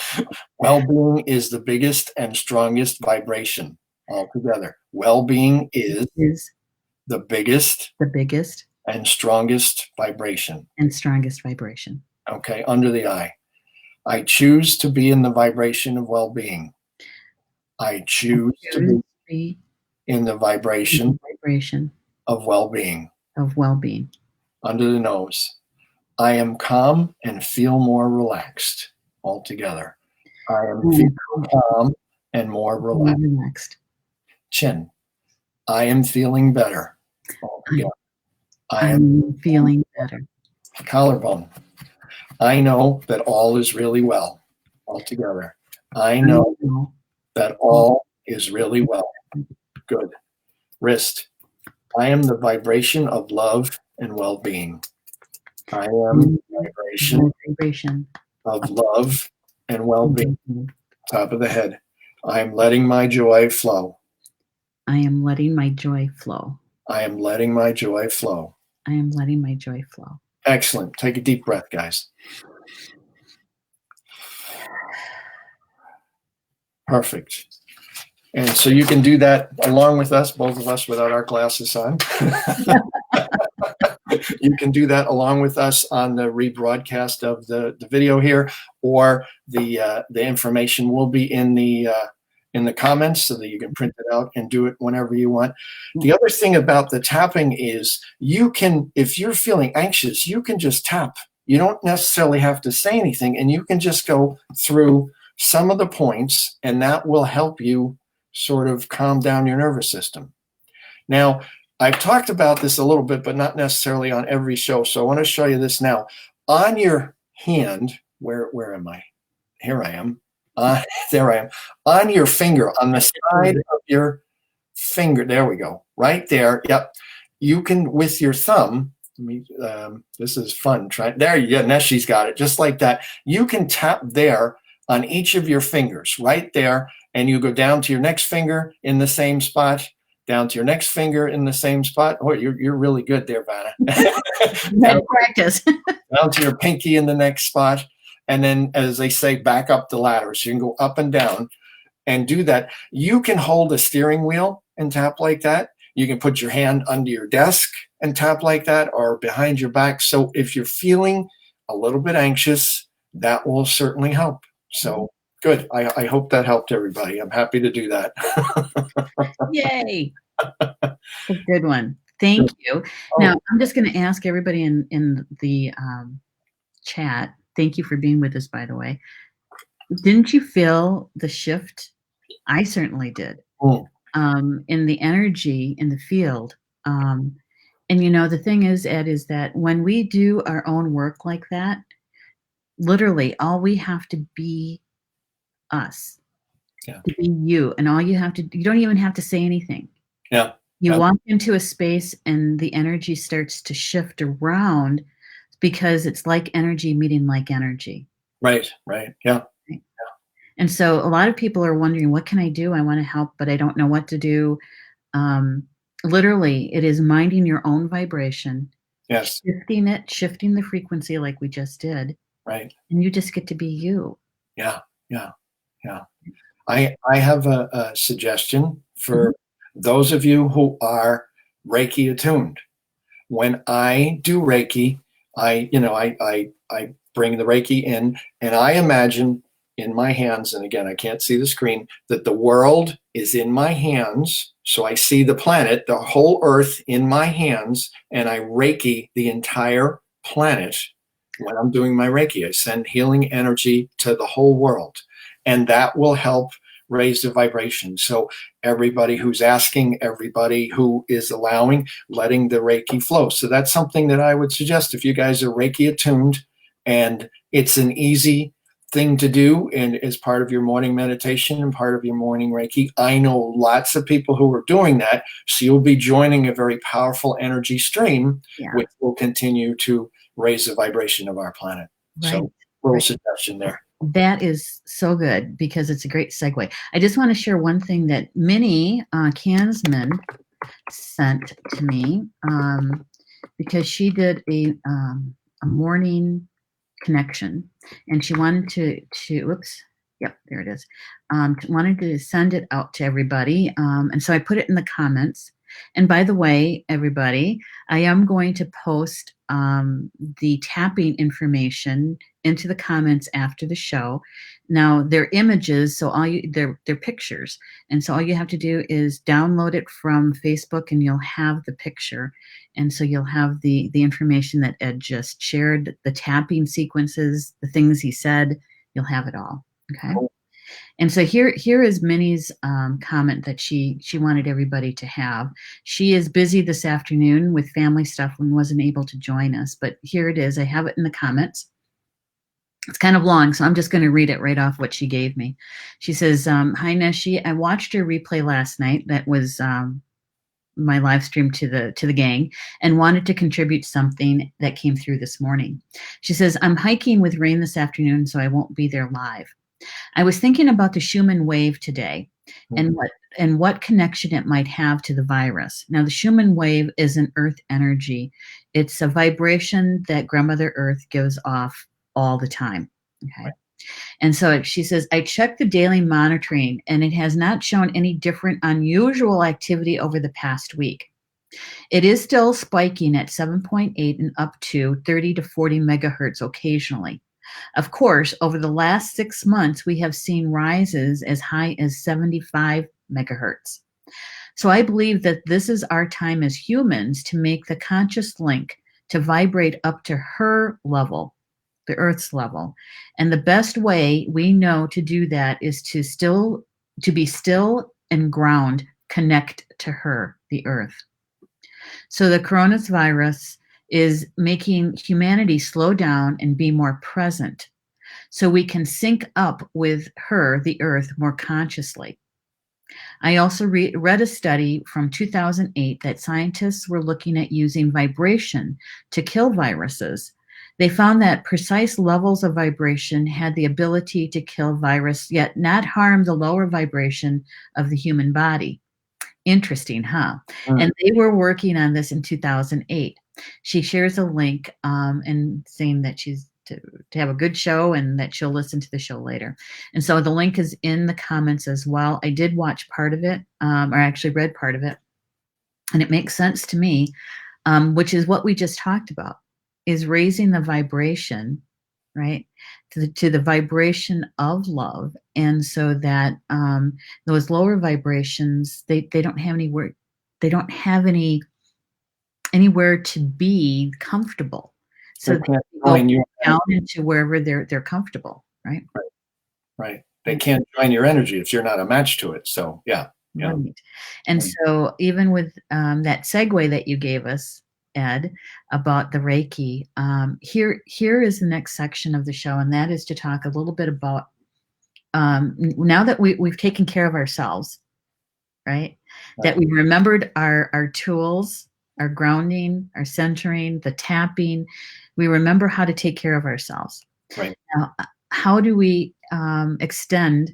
Well-being is the biggest and strongest vibration altogether. Well-being is the biggest and strongest vibration. And strongest vibration. Okay, under the eye. I choose to be in the vibration of well-being. I choose to be in the vibration of well-being. Of well-being. Under the nose. I am calm and feel more relaxed altogether. I am feeling calm and more relaxed. Chin. I am feeling better altogether. I am feeling better. Collarbone. I know that all is really well altogether. I know that all is really well. Good. Wrist. I am the vibration of love and well-being. I am the vibration of love and well-being. Top of the head. I am letting my joy flow. I am letting my joy flow. I am letting my joy flow. I am letting my joy flow. Excellent. Take a deep breath, guys. Perfect. And so you can do that along with us, both of us without our glasses on. You can do that along with us on the rebroadcast of the video here, or the information will be in the comments so that you can print it out and do it whenever you want. The other thing about the tapping is you can, if you're feeling anxious, you can just tap You don't necessarily have to say anything, and you can just go through some of the points, and that will help you sort of calm down your nervous system. Now, I've talked about this a little bit, but not necessarily on every show. So I want to show you this now. On your hand, where am I? Here I am. There I am. On your finger, on the side of your finger, there we go. Right there. Yep. You can, with your thumb, this is fun. Try there. Yeah, Neshi's got it. Just like that. You can tap there on each of your fingers, right there, and you go down to your next finger in the same spot, down to your next finger in the same spot. Oh, you're really good there, Vanna. Practice. Down to your pinky in the next spot, and then, as they say, back up the ladder. So you can go up and down and do that. You can hold a steering wheel and tap like that. You can put your hand under your desk and tap like that, or behind your back. So if you're feeling a little bit anxious, that will certainly help. So good. I hope that helped everybody. I'm happy to do that. Yay. A good one. Thank you. Now, I'm just going to ask everybody in the chat, thank you for being with us, by the way. Didn't you feel the shift? I certainly did. In the energy in the field. And the thing is, Ed, is that when we do our own work like that, literally all we have to be us, to be you, and all you don't even have to say anything. You walk into a space and the energy starts to shift around, because it's like energy meeting like energy. Right. Yeah. And so a lot of people are wondering, what can I do? I want to help, but I don't know what to do. Literally, it is minding your own vibration. Yes. Shifting the frequency like we just did. Right. And you just get to be you. Yeah. I have a suggestion for those of you who are Reiki attuned. When I do Reiki, I bring the Reiki in, and I imagine in my hands, and again, I can't see the screen, that the world is in my hands. So I see the planet, the whole earth in my hands, and I Reiki the entire planet. When I'm doing my Reiki, I send healing energy to the whole world, and that will help raise the vibration. So everybody who's asking, everybody who is allowing, letting the Reiki flow. So that's something that I would suggest if you guys are Reiki attuned, and it's an easy thing to do, and as part of your morning meditation and part of your morning Reiki. I know lots of people who are doing that, so you'll be joining a very powerful energy stream, which will continue to raise the vibration of our planet. Right. So little suggestion there. That is so good, because it's a great segue. I just want to share one thing that Minnie Kansman sent to me, because she did a morning connection, and she wanted to whoops, yep, there it is. Wanted to send it out to everybody, and so I put it in the comments. And by the way, everybody, I am going to post the tapping information into the comments after the show. Now, they're images, so they're pictures, and so all you have to do is download it from Facebook, and you'll have the picture, and so you'll have the information that Ed just shared, the tapping sequences, the things he said. You'll have it all. Okay. And so here is Minnie's comment that she wanted everybody to have. She is busy this afternoon with family stuff and wasn't able to join us, but here it is. I have it in the comments. It's kind of long, so I'm just going to read it right off what she gave me. She says, hi, Neshi. I watched your replay last night. That was my live stream to the gang, and wanted to contribute something that came through this morning. She says, I'm hiking with Rain this afternoon, so I won't be there live. I was thinking about the Schumann wave today, and what connection it might have to the virus. Now, the Schumann wave is an earth energy. It's a vibration that Grandmother Earth gives off all the time. Okay. And so she says, I checked the daily monitoring, and it has not shown any different unusual activity over the past week. It is still spiking at 7.8 and up to 30 to 40 megahertz occasionally. Of course, over the last 6 months, we have seen rises as high as 75 megahertz. So I believe that this is our time as humans to make the conscious link to vibrate up to her level, the Earth's level. And the best way we know to do that is to be still and ground, connect to her, the Earth. So the coronavirus is making humanity slow down and be more present so we can sync up with her, the Earth, more consciously. I also read a study from 2008 that scientists were looking at using vibration to kill viruses. They found that precise levels of vibration had the ability to kill virus, yet not harm the lower vibration of the human body. Interesting, huh? And they were working on this in 2008. She shares a link and saying that she's to have a good show and that she'll listen to the show later. And so the link is in the comments as well. I did watch part of it, or actually read part of it, and it makes sense to me, which is what we just talked about, is raising the vibration, right, to the vibration of love, and so that those lower vibrations they don't have anywhere, they don't have anywhere to be comfortable, so they go down into wherever they're comfortable, right? Right. They can't join your energy if you're not a match to it. So yeah. Right. And so even with that segue that you gave us, Ed, about the Reiki, here is the next section of the show, and that is to talk a little bit about now that we've taken care of ourselves, right? That we remembered our tools, our grounding, our centering, the tapping. We remember how to take care of ourselves. Right. Now, how do we extend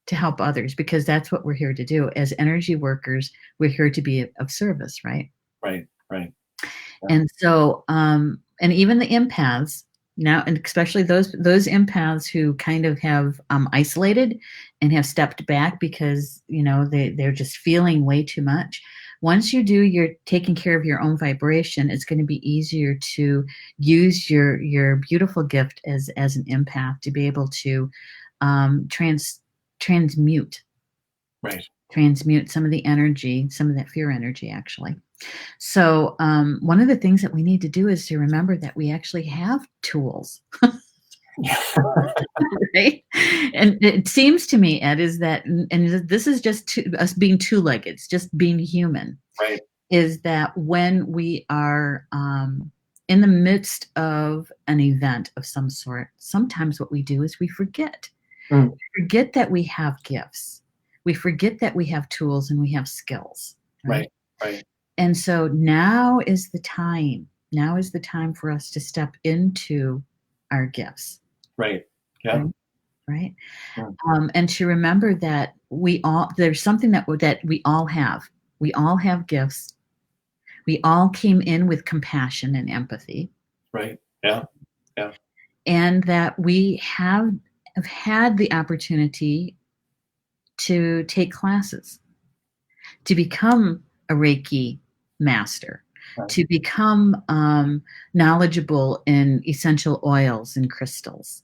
to help others? Because that's what we're here to do. As energy workers, we're here to be of service, right? Right. Right. Yeah. And so, and even the empaths now, and especially those empaths who kind of have isolated and have stepped back because they're just feeling way too much. Once you're taking care of your own vibration, it's going to be easier to use your beautiful gift as an empath to be able to transmute some of the energy, some of that fear energy, actually. So one of the things that we need to do is to remember that we actually have tools. Right? And it seems to me, Ed, is that, and this is just us being two-legged, it's just being human, right? Is that when we are in the midst of an event of some sort, sometimes what we do is we forget. We forget that we have gifts. We forget that we have tools and we have skills. Right. And so now is the time. Now is the time for us to step into our gifts. Right. Yeah. Right. And to remember that there's something that we all have. We all have gifts. We all came in with compassion and empathy. Right. Yeah. Yeah. And that we have had the opportunity to take classes, to become a Reiki master, to become knowledgeable in essential oils and crystals.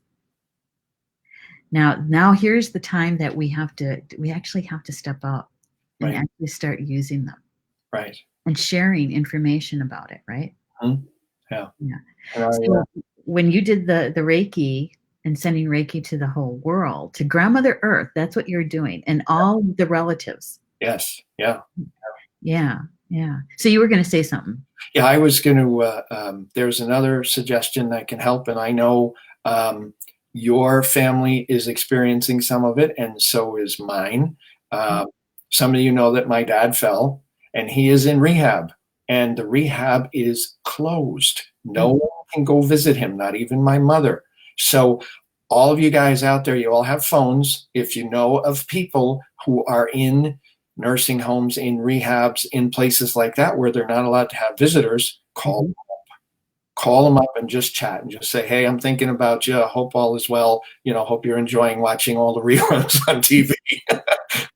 Now here's the time that we actually have to step up and actually start using them. Right. And sharing information about it, right? Yeah. So when you did the Reiki and sending Reiki to the whole world, to Grandmother Earth, that's what you're doing, and all the relatives. Yes. Yeah. Yeah. So you were going to say something. Yeah, I was going to, there's another suggestion that can help. And I know your family is experiencing some of it, and so is mine. Some of you know that my dad fell, and he is in rehab, and the rehab is closed. No one can go visit him, not even my mother. So all of you guys out there, you all have phones. If you know of people who are in nursing homes, in rehabs, in places like that where they're not allowed to have visitors, call them up. Call them up and just chat and just say, hey, I'm thinking about you. I hope all is well. Hope you're enjoying watching all the reruns on TV.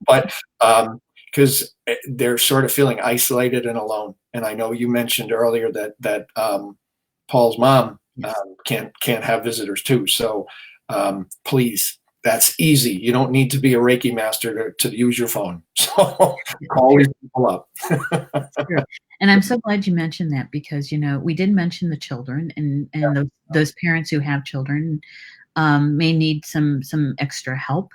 But because they're sort of feeling isolated and alone. And I know you mentioned earlier that Paul's mom can't have visitors too. So please That's easy. You don't need to be a Reiki master to use your phone. So call these people up. True. And I'm so glad you mentioned that because, we did mention the children and those parents who have children may need some extra help,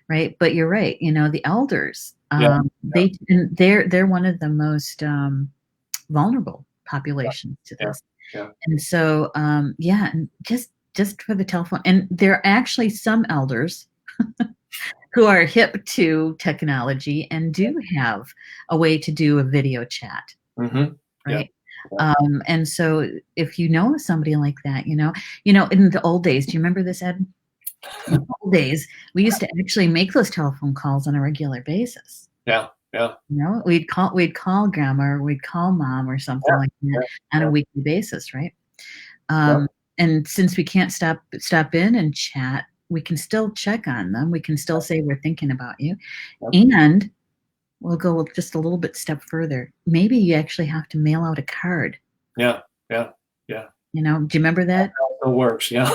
right? But you're right. The elders, Yeah, they're one of the most vulnerable populations to yeah, this. yeah, And so, yeah, and just for the telephone, and there are actually some elders who are hip to technology and do have a way to do a video chat, hmm yeah, right? And so if you know somebody like that, in the old days, do you remember this, Ed? In the old days, we used to actually make those telephone calls on a regular basis. yeah, yeah, We'd call grandma or we'd call mom or something like that yeah, on a yeah, weekly basis, right? yeah, Um, and since we can't stop in and chat, we can still check on them. We can still say we're thinking about you, yeah, and we'll go just a little bit step further. Maybe you actually have to mail out a card. yeah, yeah, yeah. Do you remember that? It works. Yeah,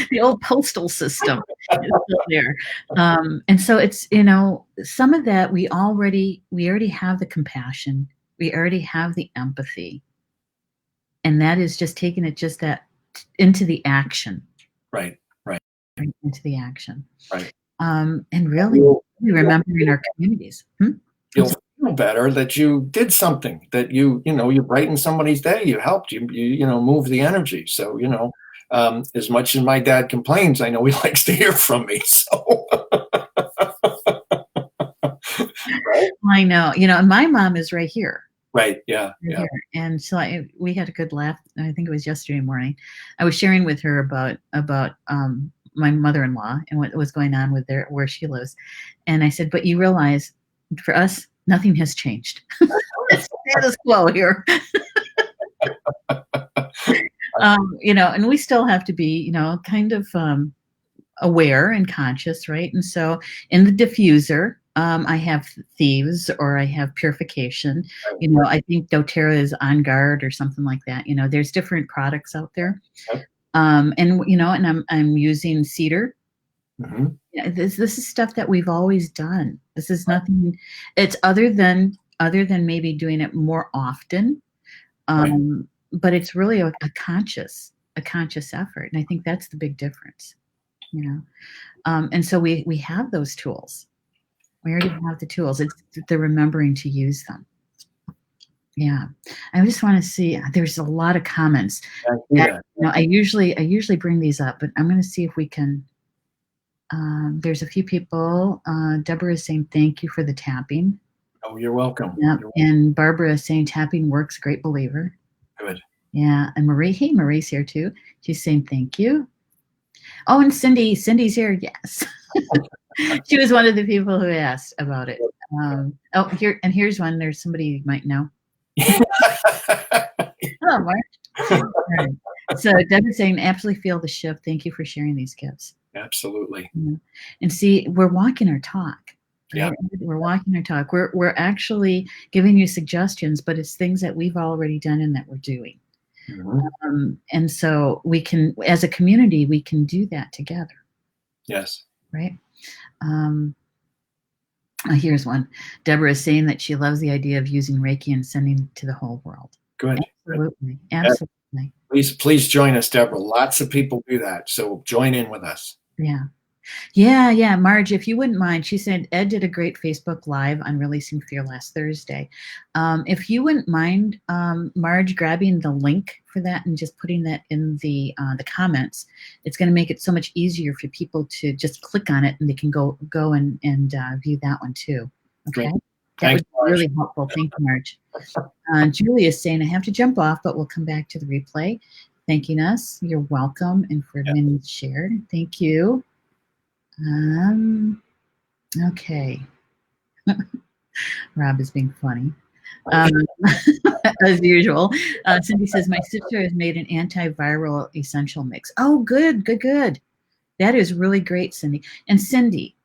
The old postal system is still there. And so it's some of that we already have the compassion, we already have the empathy, and that is just taking it just that into the action, right, right, right into the action. right. And really You'll, you'll, remembering our communities. I'm you'll sorry. feel better that you did something, that you brightened somebody's day. You helped. You move the energy. So as much as my dad complains, I know he likes to hear from me. So right, I know, and my mom is right here. right, yeah, Right yeah, here. And so we had a good laugh. I think it was yesterday morning. I was sharing with her about my mother-in-law and what was going on with where she lives. And I said, but you realize for us, nothing has changed. It's status quo here. And we still have to be, kind of aware and conscious, right? And so in the diffuser, I have thieves or I have purification. right, I think doTERRA is on guard or something like that. There's different products out there. right. And I'm using cedar. Mhm. Yeah, this is stuff that we've always done. This is nothing. It's other than maybe doing it more often. Right. But it's really a conscious effort, and I think that's the big difference. You know, and so we have those tools. We already have the tools. It's the remembering to use them. Yeah, I just want to see. There's a lot of comments. I see That, that. I usually bring these up, but I'm going to see if we can. There's a few people. Deborah is saying thank you for the tapping. Oh, you're welcome. Yep. You're And Barbara is saying tapping works. Great believer. good. Yeah. And Marie, hey, Marie's here too. She's saying thank you. Oh, and Cindy's here. Yes. She was one of the people who asked about it. Here's one. There's somebody you might know. Oh, Mark. All right. So Deborah's saying, absolutely feel the shift. Thank you for sharing these gifts. Absolutely. And see, we're walking our talk. Yeah. Right? We're walking our talk. We're actually giving you suggestions, but it's things that we've already done and that we're doing. Mhm. And so we can, as a community, we can do that together. Yes. Right. Here's one. Deborah is saying that she loves the idea of using Reiki and sending to the whole world. Good. Absolutely. Yeah. Absolutely. Please join us, Deborah. Lots of people do that. So join in with us. Yeah. Yeah. Marge, if you wouldn't mind, she said Ed did a great Facebook Live on releasing fear last Thursday. If you wouldn't mind, Marge, grabbing the link for that and just putting that in the comments, it's going to make it so much easier for people to just click on it and they can go and view that one too. Okay, Great. that would Thanks, be Marge. really helpful. Thank you, Marge. Julie is saying I have to jump off, but we'll come back to the replay. Thanking us. You're welcome, and for Yeah. minutes shared. Thank you. Okay. Rob is being funny. As usual. Cindy says, my sister has made an antiviral essential mix. Oh, good. That is really great, Cindy. And Cindy,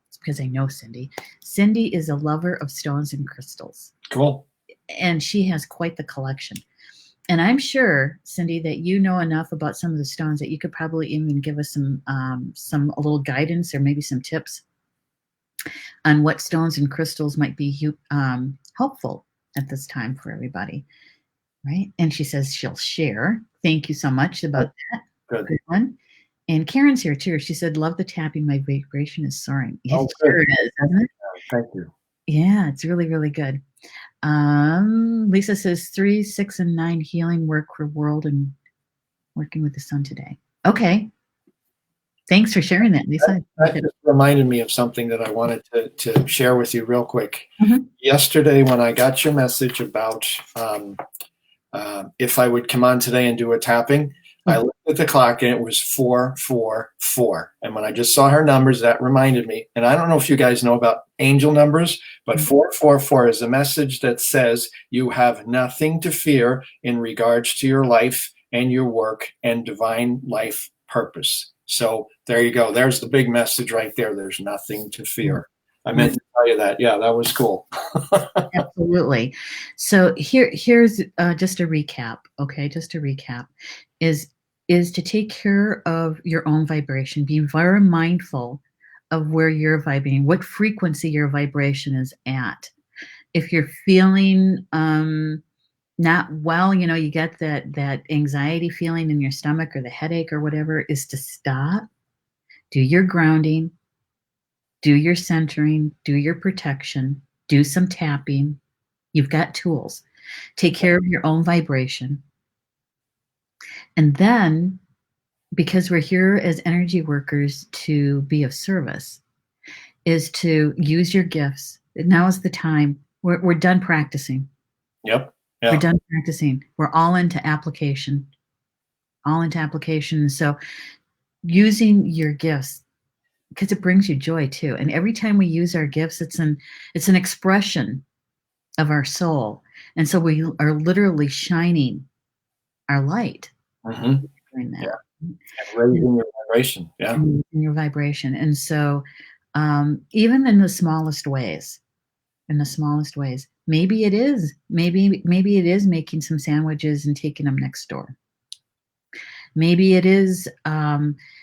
it's because I know Cindy. Cindy is a lover of stones and crystals. Cool. And she has quite the collection. And I'm sure, Cindy, that you know enough about some of the stones that you could probably even give us some a little guidance or maybe some tips on what stones and crystals might be helpful at this time for everybody, right? And she says she'll share. Thank you so much about that. Good. Good one. And Karen's here too. She said, "Love the tapping. My vibration is soaring." It Oh, sure good. is, doesn't it? Thank you. Yeah, it's really, really good. Lisa says 3, 6, and 9 healing work for world and working with the sun today. Okay. Thanks for sharing that, Lisa. That just reminded me of something that I wanted to share with you real quick. Mhm. Yesterday, when I got your message about if I would come on today and do a tapping, I looked at the clock and it was 444. And when I just saw her numbers, that reminded me. And I don't know if you guys know about angel numbers, but 444 is a message that says you have nothing to fear in regards to your life and your work and divine life purpose. So there you go. There's the big message right there. There's nothing to fear. I meant to tell you that. Yeah, that was cool. Absolutely. So here's just a recap. Okay, just a recap is to take care of your own vibration. Be very mindful of where you're vibrating, what frequency your vibration is at. If you're feeling not well, you get that anxiety feeling in your stomach or the headache or whatever, is to stop, do your grounding, do your centering, do your protection, do some tapping. You've got tools. Take care of your own vibration. And then, because we're here as energy workers to be of service, is to use your gifts. Now is the time. We're done practicing. Yep. We're Yeah. done practicing. We're all into application. All into application. So using your gifts, because it brings you joy too. And every time we use our gifts, it's an expression of our soul. And so we are literally shining our light doing that. Yeah. And raising your vibration. Yeah. And your vibration. And so even in the smallest ways, maybe it is making some sandwiches and taking them next door. Maybe it is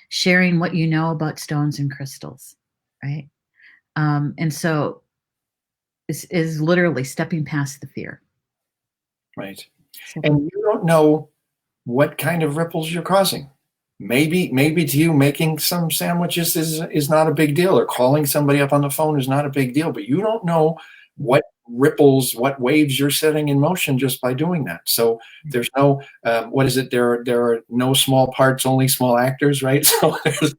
sharing what you know about stones and crystals, right? And so is literally stepping past the fear. Right. And you don't know what kind of ripples you're causing. Maybe to you making some sandwiches is not a big deal, or calling somebody up on the phone is not a big deal, but you don't know what ripples, what waves you're setting in motion just by doing that. So there's no, what is it? There are no small parts, only small actors, right? So there's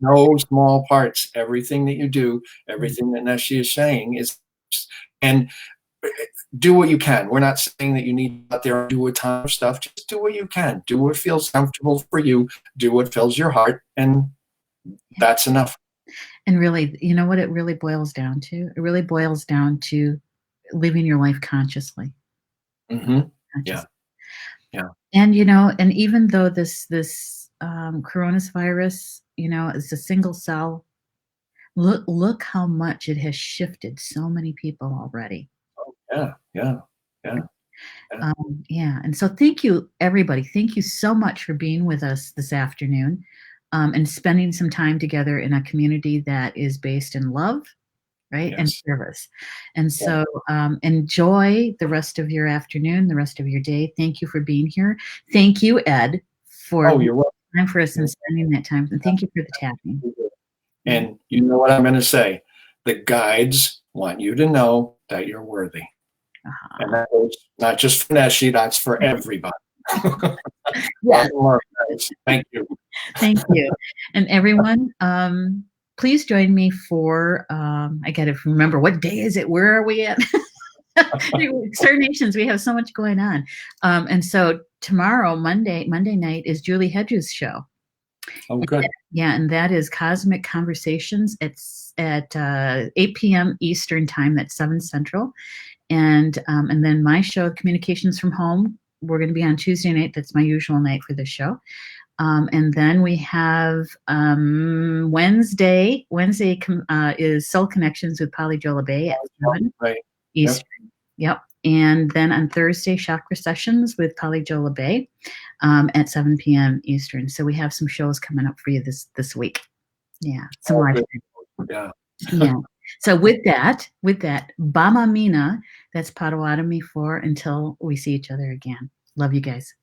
no small parts. Everything that you do, everything that Neshi is saying is, and do what you can. We're not saying that you need to out there and do a ton of stuff. Just do what you can. Do what feels comfortable for you. Do what fills your heart, and that's enough. And really, you know what it really boils down to? It really boils down to living your life consciously. Mm-hmm. Yeah. Yeah. And and even though this coronavirus, is a single cell, look how much it has shifted so many people already. Oh, yeah. Yeah. Yeah. Yeah. And so thank you, everybody. Thank you so much for being with us this afternoon and spending some time together in a community that is based in love, right? Yes. And service. And so enjoy the rest of your afternoon, the rest of your day. Thank you for being here. Thank you, Ed, for you're welcome. time for us and spending that time. And thank you for the tapping. And you know what I'm going to say? The guides want you to know that you're worthy. And that is not just for Neshi, that's for everybody. Yeah. Thank you. Thank you. And everyone, please join me for, I got to remember, what day is it? Where are we at? Star Nations, we have so much going on. And so tomorrow, Monday night is Julie Hedges' show. Oh, good. And that is Cosmic Conversations. It's at 8 p.m. Eastern time. That's 7 Central. And then my show, Communications from Home, we're going to be on Tuesday night. That's my usual night for the show. And then we have Wednesday. Wednesday is Soul Connections with Polly Jola Bay at 7 right. Eastern. Yep. And then on Thursday, Chakra Sessions with Polly Jola Bay at 7 p.m. Eastern. So we have some shows coming up for you this week. Yeah, some live. Yeah. Yeah. So with that, Bama Mina, that's Potawatomi for until we see each other again. Love you guys.